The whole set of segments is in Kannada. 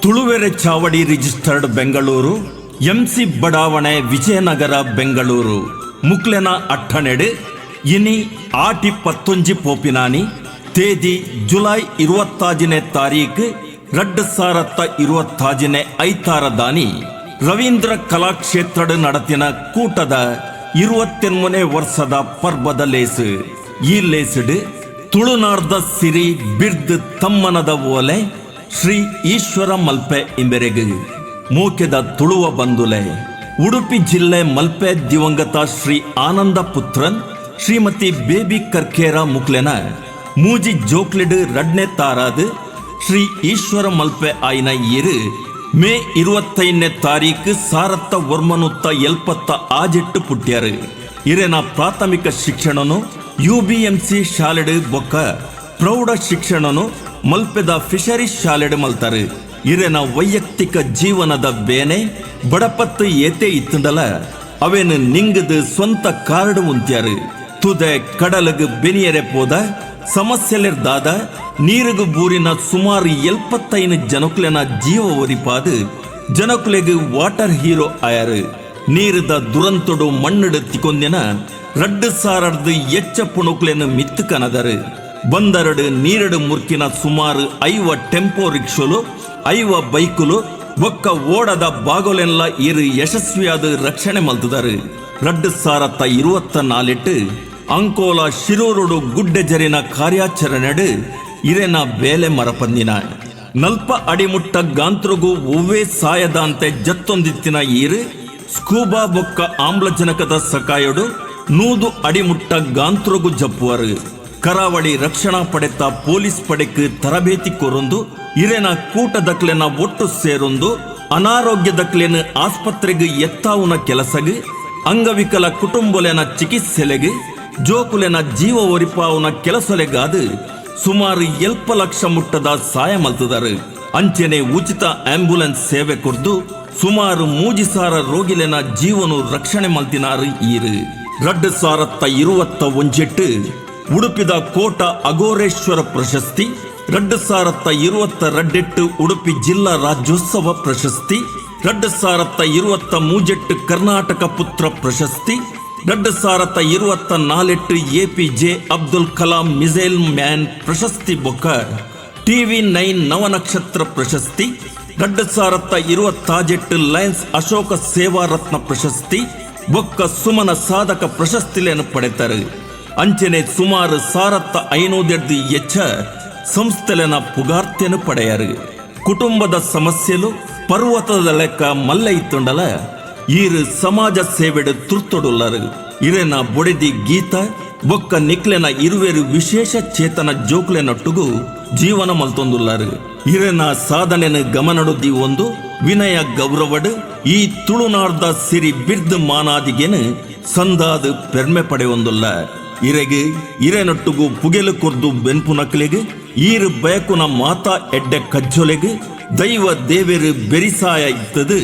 ತುಳುವೆರೆ ಚಾವಡಿ ರಿಜಿಸ್ಟರ್ಡ್ ಬೆಂಗಳೂರು ಎಂಸಿ ಬಡಾವಣೆ ವಿಜಯನಗರ ಬೆಂಗಳೂರು ಮುಕ್ಲೆನ ಅಟ್ಟನೆಡು ಇನಿ ಆಟಿ 19 ಪೋಪಿನಾನಿ ತೇದಿ ಜುಲೈ 26ನೇ ತಾರೀಕು 2026ನೇ ಐತಾರದಾನಿ ರವೀಂದ್ರ ಕಲಾಕ್ಷೇತ್ರ ನಡತಿನ ಕೂಟದ 21ನೇ ವರ್ಷದ ಪರ್ಬದ ಲೇಸು ಈ ಲೇಸುಡು ತುಳುನಾರ್ದ ಸಿರಿ ಬಿರ್ದು ತಮ್ಮನದ ಓಲೆ ಶ್ರೀ ಈಶ್ವರ ಮಲ್ಪೆ ಇಂಬೆರೆಗು ಮೂಕೆದ ತುಳುವ ಬಂದುಲೆ ಉಡುಪಿ ಜಿಲ್ಲೆ ಮಲ್ಪೆ ದಿವಂಗತ ಶ್ರೀ ಆನಂದ ಪುತ್ರನ್ ಶ್ರೀಮತಿ ಬೇಬಿ ಕರ್ಕೇರ ಮುಕ್ಲೆನ ಮೂಜಿ ಜೋಕ್ಲಿಡು 2ನೇ ತಾರಾದು ಶ್ರೀ ಈಶ್ವರ ಮಲ್ಪೆ ಆಯ್ನ ಇರು ಮೇ 25ನೇ ತಾರೀಕು ಸಾರತ್ತ ವರ್ಮನುತ್ತ ಎಲ್ಪತ್ತ ಆಜೆಟ್ಟು ಪುಟ್ಟ್ಯಾರು ಇರೆನ ಪ್ರಾಥಮಿಕ ಶಿಕ್ಷಣನು UBMC ಶಾಲೆಡು ಬೊಕ್ಕ ಪ್ರೌಢ ಶಿಕ್ಷಣನು ಮಲ್ಪೆದ ಫಿಶರೀಸ್ ಶಾಲೆಡು ಮಲ್ತಾರೆ ಇರೆನ ವೈಯಕ್ತಿಕ ಜೀವನದ ಬೇನೆ ಬಡಪತ್ತು ಏತೆ ಇತ್ತಂದಲ ಅವೇನು ನಿಂಗದು ಸ್ವಂತ ಕಾರ್ಡು ಉಂತ್ಯಾರು ತುದೆ ಕಡಲಗು ಬೆನಿಯರೆ ಪೋದ ಸಮಸ್ಯೆಲಿರ್ದಾದ ನೀರುಗು ಬೂರಿನ ಸುಮಾರು 75 ಜನಕುಲೆನ ಜೀವ ಒರಿಪಾದು ಜನಕುಲೆಗು ವಾಟರ್ ಹೀರೋ ಆಯಾರು ನೀರದ ದುರಂತೊಡು ಮಣ್ಣಡು ತಿಕೊಂದಿನ 2000 ಎಚ್ಚ ಪುಣುಕ್ಲೆನು ಮಿತ್ತು ಕನದರು ಬಂದರಡು ನೀರಡು ಮುರ್ಕಿನ ಸುಮಾರು 5 ಟೆಂಪೋ ರಿಕ್ಷೋಲು 5 ಬೈಕುಲು ಒಕ್ಕ ಓಡದ ಬಾಗೋಲೆಲ್ಲ ಇರು ಯಶಸ್ವಿಯಾದ ರಕ್ಷಣೆ ಮಲ್ತದರು 2024 ಅಂಕೋಲ ಶಿರೂರುಡು ಗುಡ್ಡೆ ಜರಿನ ಕಾರ್ಯಾಚರಣೆಡು ಇರೆನ ಬೇಲೆ ಮರಪಂದಿನ ನಲ್ಪ ಅಡಿಮುಟ್ಟ ಗಾಂತ್ರುಗು ಒವ್ವೇ ಸಾಯದಂತೆ ಜತ್ತೊಂದಿತ್ತಿನ ಈರು ಸ್ಕೂಬಾ ಬೊಕ್ಕ ಆಮ್ಲಜನಕದ ಸಕಾಯಡು 100 ಅಡಿಮುಟ್ಟ ಗಾಂತ್ರುಗು ಜಪ್ಪುವರು ಕರಾವಳಿ ರಕ್ಷಣಾ ಪಡೆತ ಪೊಲೀಸ್ ಪಡೆಕ್ ತರಬೇತಿ ಕೊರೊಂದು ಇರೆನ ಕೂಟದಕ್ಲೆನ ಒಟ್ಟು ಸೇರೊಂದು ಅನಾರೋಗ್ಯದಕ್ಲೆನ ಆಸ್ಪತ್ರೆಗೆ ಎತ್ತಾವುನ ಕೆಲಸಗು ಅಂಗವಿಕಲ ಕುಟುಂಬಲೆನ ಚಿಕಿತ್ಸೆಲೆಗೆ ಜೋಕುಲೆನ ಜೀವ ಒರಿಪಾವುನ ಕೆಲಸಲೆಗಾದು ಸುಮಾರು 7 ಲಕ್ಷ ಮುಟ್ಟದ ಸಹಾಯ ಮಲ್ತದರು ಅಂಚೆನೆ ಉಚಿತ ಆಂಬ್ಯುಲೆನ್ಸ್ ಸೇವೆ ಕೊರ್ದು ಸುಮಾರು 3000 ರೋಗಿಲೆನ ಜೀವನು ರಕ್ಷಣೆ ಮಲ್ತಿನಾರು ಈರು 2021 ಉಡುಪಿದ ಕೋಟ ಅಘೋರೇಶ್ವರ ಪ್ರಶಸ್ತಿ 2022 ಉಡುಪಿ ಜಿಲ್ಲಾ ರಾಜ್ಯೋತ್ಸವ ಪ್ರಶಸ್ತಿ 2023 ಕರ್ನಾಟಕ ಪುತ್ರ ಪ್ರಶಸ್ತಿ 2024 APJ Abdul Kalam missile man ಪ್ರಶಸ್ತಿ ಬೊಕ್ಕ TV9 ನವನಕ್ಷತ್ರ ಪ್ರಶಸ್ತಿ 2026 ಲಯನ್ಸ್ ಅಶೋಕ ಸೇವಾ ರತ್ನ ಪ್ರಶಸ್ತಿ ಬೊಕ್ಕ ಸುಮನ ಸಾಧಕ ಪ್ರಶಸ್ತಿಲೇನು ಪಡೆತಾರೆ ಅಂಚೆನೆ ಸುಮಾರು 1500 ಎಚ್ಚ ಸಂಸ್ಥೆಲೆನ ಪುಗಾರ್ತೆನು ಪಡೆಯರು ಕುಟುಂಬದ ಸಮಸ್ಯೆಲು ಪರ್ವತದ ಲೆಕ್ಕ ಮಲ್ಲ ಇತ್ತುಂಡಲ ಈರು ಸಮಾಜ ಸೇವೆಡು ತುರ್ತೊಡುಲ್ಲರು ಇರೆನ ಬೊಡೆದಿ ಗೀತ ಬೊಕ್ಕ ನಿಕ್ಲೆನ ಇರುವೆರು ವಿಶೇಷ ಚೇತನ ಜೋಕ್ಲೆನೊಟ್ಟುಗು ಜೀವನ ಮಲ್ತೊಂದುಲ್ಲರು ಇರೆನ ಸಾಧನೆನ ಗಮನಡುದಿ ಒಂದು ವಿನಯ ಗೌರವಡು ಈ ತುಳುನಾರ್ದ ಸಿರಿ ಬಿರ್ದು ಮಾನಾದಿಗೆನು ಸಂದಾದು ಪೆರ್ಮೆ ಪಡೆಯೊಂದುಲ್ಲ ಇರೆಗೆ ಇರೆನೊಟ್ಟುಗು ಪುಗೆಲು ಕೊರ್ದು ಬೆನ್ಪು ನಕ್ಲೆಗೆ ಈರು ಬಯಕುನ ಮಾತಾ ಎಡ್ಡೆ ಕಜ್ಜೊಲೆಗೆ ದೈವ ದೇವೆರು ಬೆರಿಸಾಯ ಇತ್ತದು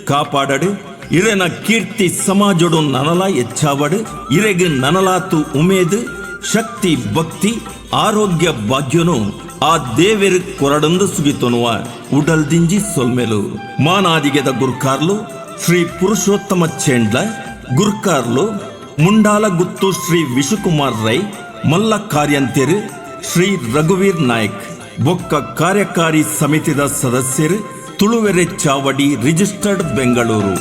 ಕಾಪಾಡಡು ಇರೆನ ಕೀರ್ತಿ ಸಮಾಜೊಡು ನನಲ ಎಚ್ಚಾವಡು ಇರೆಗೆ ನನಲಾತು ಉಮೇದು ಶಕ್ತಿ ಭಕ್ತಿ ಆರೋಗ್ಯ ಭಾಗ್ಯನು ಆ ದೇವೆರು ಕೊರಡೊಂದು ಸುಗಿತೊನುವ ಉಡಲ್ದಿಂಜಿ ಸೊಲ್ಮೆಲು ಮಾನಾದಿಗೆದ ಗುರ್ಕಾರ್ಲು ಶ್ರೀ ಪುರುಷೋತ್ತಮ ಚೇಂಡ್ಲ ಗುರ್ಕಾರ್ಲು ಮುಂಡಾಲ ಗುತ್ತು ಶ್ರೀ ವಿಶುಕುಮಾರ್ ರೈ ಮಲ್ಲ ಕಾರ್ಯಂತೆರು ಶ್ರೀ ರಘುವೀರ್ ನಾಯ್ಕ್ ಬೊಕ್ಕ ಕಾರ್ಯಕಾರಿ ಸಮಿತಿದ ಸದಸ್ಯರು ತುಳುವೆರೆ ಚಾವಡಿ ರಿಜಿಸ್ಟರ್ಡ್ ಬೆಂಗಳೂರು